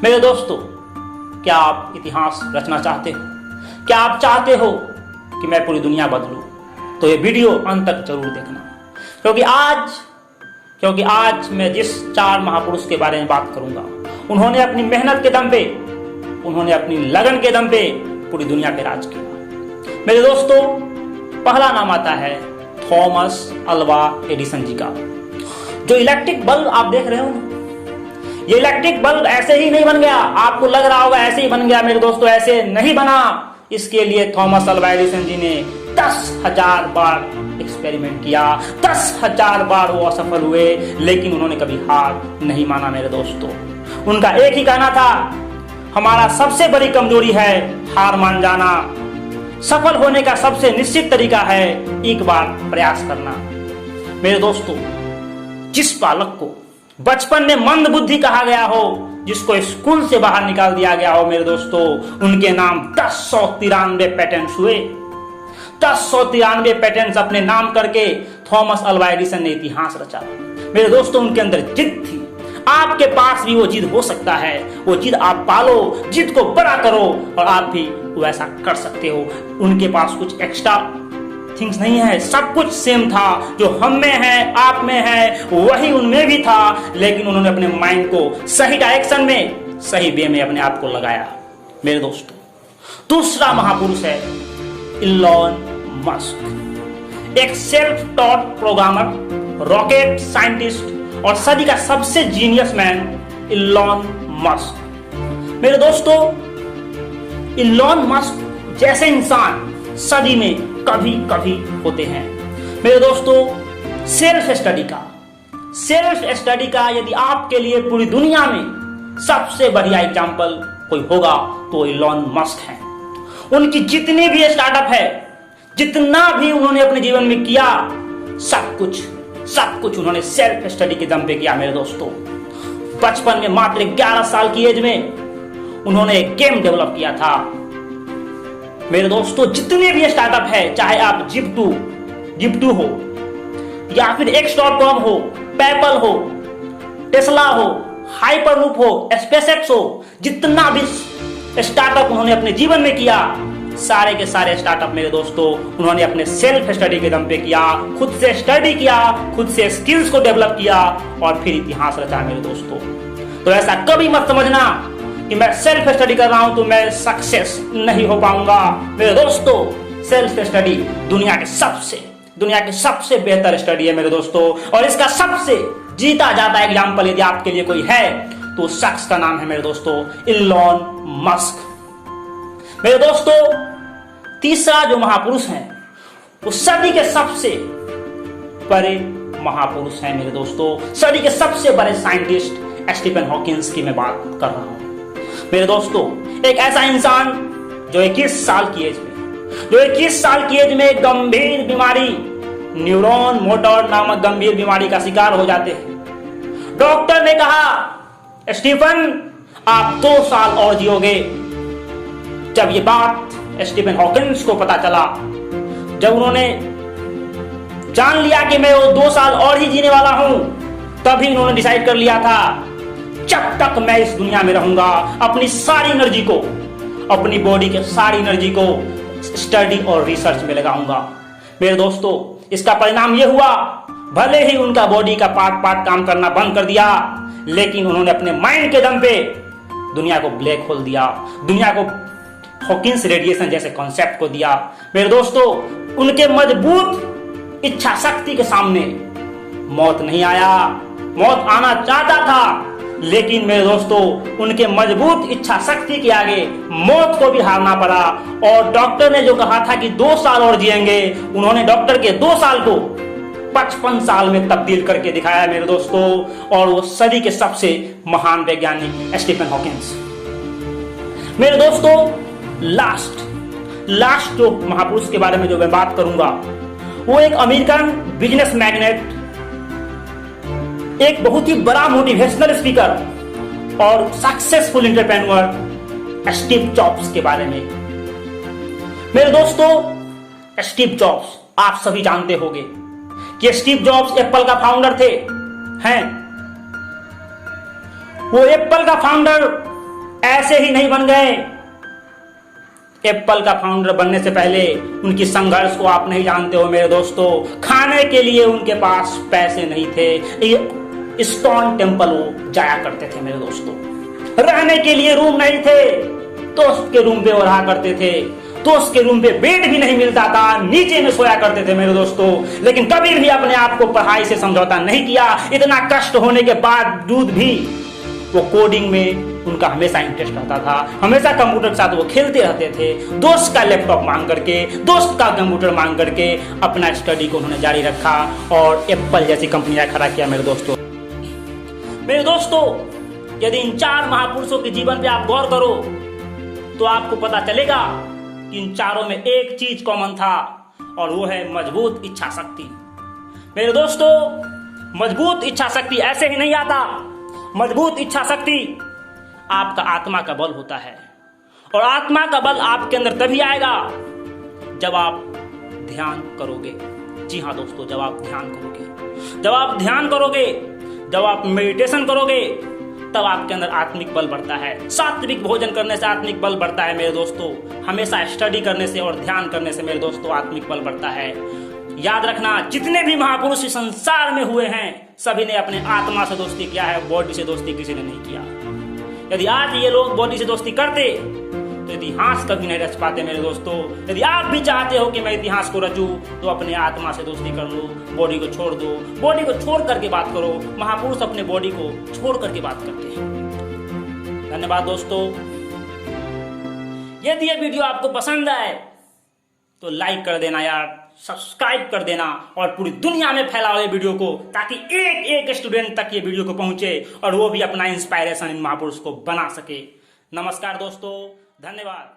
मेरे दोस्तों, क्या आप इतिहास रचना चाहते हो? क्या आप चाहते हो कि मैं पूरी दुनिया बदलूं? तो ये वीडियो अंत तक जरूर देखना, क्योंकि आज मैं जिस 4 महापुरुष के बारे में बात करूंगा, उन्होंने अपनी मेहनत के दम पे, उन्होंने अपनी लगन के दम पे पूरी दुनिया पे राज किया। मेरे दोस्तों, पहला नाम आता है थॉमस अल्वा एडिसन जी का। जो इलेक्ट्रिक बल्ब आप देख रहे हो ना, ये इलेक्ट्रिक बल्ब ऐसे ही नहीं बन गया। आपको लग रहा होगा ऐसे ही बन गया, मेरे दोस्तों ऐसे नहीं बना। इसके लिए थॉमस अल्वा एडिसन जी ने 10,000 बार एक्सपेरिमेंट किया, 10,000 बार वो असफल हुए, लेकिन उन्होंने कभी हार नहीं माना। मेरे दोस्तों, उनका एक ही कहना था, हमारा सबसे बड़ी कमजोरी है हार मान जाना। सफल होने का सबसे निश्चित तरीका है एक बार प्रयास करना। मेरे दोस्तों, जिस बालक को बचपन में मंद बुद्धि कहा गया हो, जिसको स्कूल से बाहर निकाल दिया गया हो, मेरे दोस्तों, उनके नाम 1093 पेटेंट्स हुए। 1093 पेटेंट्स अपने नाम करके थॉमस अल्वा एडिसन ने इतिहास रचा। मेरे दोस्तों, उनके अंदर जिद थी। आपके पास भी वो जिद हो सकता है। वो जिद आप पालो, जिद को बड़ा करो और आप भी वैसा कर सकते हो। उनके पास कुछ एक्स्ट्रा थिंग्स नहीं है, सब कुछ सेम था। जो हम में है, आप में है, वही उनमें भी था, लेकिन उन्होंने अपने माइंड को सही डायरेक्शन में, सही वे में अपने आप को लगाया। मेरे दोस्तों, दूसरा महापुरुष है इलॉन मस्क, एक self taught programmer, rocket scientist और सदी का सबसे जीनियस मैन इलॉन मस्क। मेरे दोस्तों, इलॉन मस्क जैसे इंसान सदी में कभी कभी होते हैं। मेरे दोस्तों, सेल्फ स्टडी का यदि आपके लिए पूरी दुनिया में सबसे बढ़िया एग्जाम्पल कोई होगा तो इलॉन मस्क हैं। उनकी जितनी भी स्टार्टअप है, जितना भी उन्होंने अपने जीवन में किया, सब कुछ उन्होंने सेल्फ स्टडी के दम पे किया। मेरे दोस्तों, बचपन में मात्र 11 साल की एज में उन्होंने एक गेम डेवलप किया था। मेरे दोस्तों, जितने भी स्टार्टअप है, चाहे आप जिप्टू हो या फिर X.com हो, पेपल हो, टेस्ला हो, हाइपरलूप हो, स्पेसएक्स हो, जितना भी स्टार्टअप उन्होंने अपने जीवन में किया, सारे के सारे स्टार्टअप मेरे दोस्तों उन्होंने अपने सेल्फ स्टडी के दम पे किया। खुद से स्टडी किया, खुद से स्किल्स को डेवलप किया और फिर इतिहास रचा। मेरे दोस्तों, तो ऐसा कभी मत समझना कि मैं सेल्फ स्टडी कर रहा हूं तो मैं सक्सेस नहीं हो पाऊंगा। मेरे दोस्तों, सेल्फ स्टडी दुनिया के सबसे बेहतर स्टडी है मेरे दोस्तों, और इसका सबसे जीता जाता एग्जाम्पल यदि आपके लिए कोई है तो उस शख्स का नाम है मेरे दोस्तों इलॉन मस्क। मेरे दोस्तों, तीसरा जो महापुरुष है वो सदी के सबसे बड़े महापुरुष हैं। मेरे दोस्तों, सदी के सबसे बड़े साइंटिस्ट स्टीफन हॉकिंस की मैं बात कर रहा हूं। मेरे दोस्तों, एक ऐसा इंसान जो 21 साल की एज में गंभीर बीमारी, न्यूरॉन मोटर नामक गंभीर बीमारी का शिकार हो जाते हैं। डॉक्टर ने कहा, स्टीफन आप 2 साल और जियोगे। जब ये बात स्टीफन हॉकिंस को पता चला, जब उन्होंने जान लिया कि मैं वो 2 साल और ही जीने वाला हूं, तभी उन्होंने डिसाइड कर लिया था, जब तक मैं इस दुनिया में रहूंगा अपनी सारी एनर्जी को, अपनी बॉडी के सारी एनर्जी को स्टडी और रिसर्च में लगाऊंगा। मेरे दोस्तों, इसका परिणाम यह हुआ, भले ही उनका बॉडी का पार्ट काम करना बंद कर दिया, लेकिन उन्होंने अपने माइंड के दम पे दुनिया को ब्लैक होल दिया, दुनिया को हॉकिंस रेडिएशन जैसे कॉन्सेप्ट को दिया। मेरे दोस्तों, उनके मजबूत इच्छा शक्ति के सामने मौत नहीं आया। मौत आना चाहता था, लेकिन मेरे दोस्तों उनके मजबूत इच्छा शक्ति के आगे मौत को भी हारना पड़ा। और डॉक्टर ने जो कहा था कि 2 साल और जिएंगे, उन्होंने डॉक्टर के 2 साल को 55 साल में तब्दील करके दिखाया मेरे दोस्तों। और वो सदी के सबसे महान वैज्ञानिक स्टीफन हॉकिंस। मेरे दोस्तों, लास्ट जो महापुरुष के बारे में जो मैं बात करूंगा, वो एक अमेरिकन बिजनेस मैग्नेट, एक बहुत ही बड़ा मोटिवेशनल स्पीकर और सक्सेसफुल एंटरप्रेन्योर स्टीव जॉब्स के बारे में। मेरे दोस्तों, स्टीव जॉब्स आप सभी जानते होंगे कि स्टीव जॉब्स एप्पल का फाउंडर थे। हैं वो एप्पल का फाउंडर ऐसे ही नहीं बन गए। एप्पल का फाउंडर बनने से पहले उनकी संघर्ष को आप नहीं जानते हो मेरे दोस्तों। खाने के लिए उनके पास पैसे नहीं थे, स्टोन टेम्पल वो जाया करते थे मेरे दोस्तों। रहने के लिए रूम नहीं थे, दोस्त के रूम पे वो रहा करते थे। दोस्त के रूम पे बेड भी नहीं मिलता था, नीचे में सोया करते थे मेरे दोस्तों। लेकिन कभी भी अपने आप को पढ़ाई से समझौता नहीं किया। इतना कष्ट होने के बावजूद भी वो कोडिंग में उनका हमेशा इंटरेस्ट रहता था। हमेशा कंप्यूटर के साथ वो खेलते रहते थे। दोस्त का लैपटॉप मांग करके, दोस्त का कंप्यूटर मांग करके अपना स्टडी को उन्होंने जारी रखा और एप्पल जैसी कंपनियां खड़ा किया मेरे दोस्तों। मेरे दोस्तों, यदि इन 4 महापुरुषों के जीवन पे आप गौर करो तो आपको पता चलेगा कि इन चारों में एक चीज कॉमन था और वो है मजबूत इच्छा शक्ति। मेरे दोस्तों, मजबूत इच्छा शक्ति ऐसे ही नहीं आता। मजबूत इच्छा शक्ति आपका आत्मा का बल होता है और आत्मा का बल आपके अंदर तभी आएगा जब आप ध्यान करोगे। जी हाँ दोस्तों, जब आप ध्यान करोगे, जब आप ध्यान करोगे, जब आप मेडिटेशन करोगे, तब आपके अंदर आत्मिक बल बढ़ता है। सात्विक भोजन करने से आत्मिक बल बढ़ता है मेरे दोस्तों। हमेशा स्टडी करने से और ध्यान करने से मेरे दोस्तों आत्मिक बल बढ़ता है। याद रखना, जितने भी महापुरुष इस संसार में हुए हैं सभी ने अपने आत्मा से दोस्ती किया है, बॉडी से दोस्ती किसी ने नहीं किया। यदि आज ये लोग बॉडी से दोस्ती करते तो इतिहास कभी नहीं रच पाते मेरे दोस्तों। यदि आप भी चाहते हो कि मैं इतिहास को रचूं तो अपने आत्मा से दोस्ती कर लो, बॉडी को छोड़ दो। बॉडी को छोड़ करके बात करो। महापुरुष अपने बॉडी को छोड़ करके बात करते हैं। धन्यवाद दोस्तों। यदि ये वीडियो आपको पसंद आए तो लाइक कर देना यार, सब्सक्राइब कर देना और पूरी दुनिया में फैलाओ ये वीडियो को, ताकि एक एक स्टूडेंट तक ये वीडियो को पहुंचे और वो भी अपना इंस्पायरेशन इन महापुरुष को बना सके। नमस्कार दोस्तों, धन्यवाद।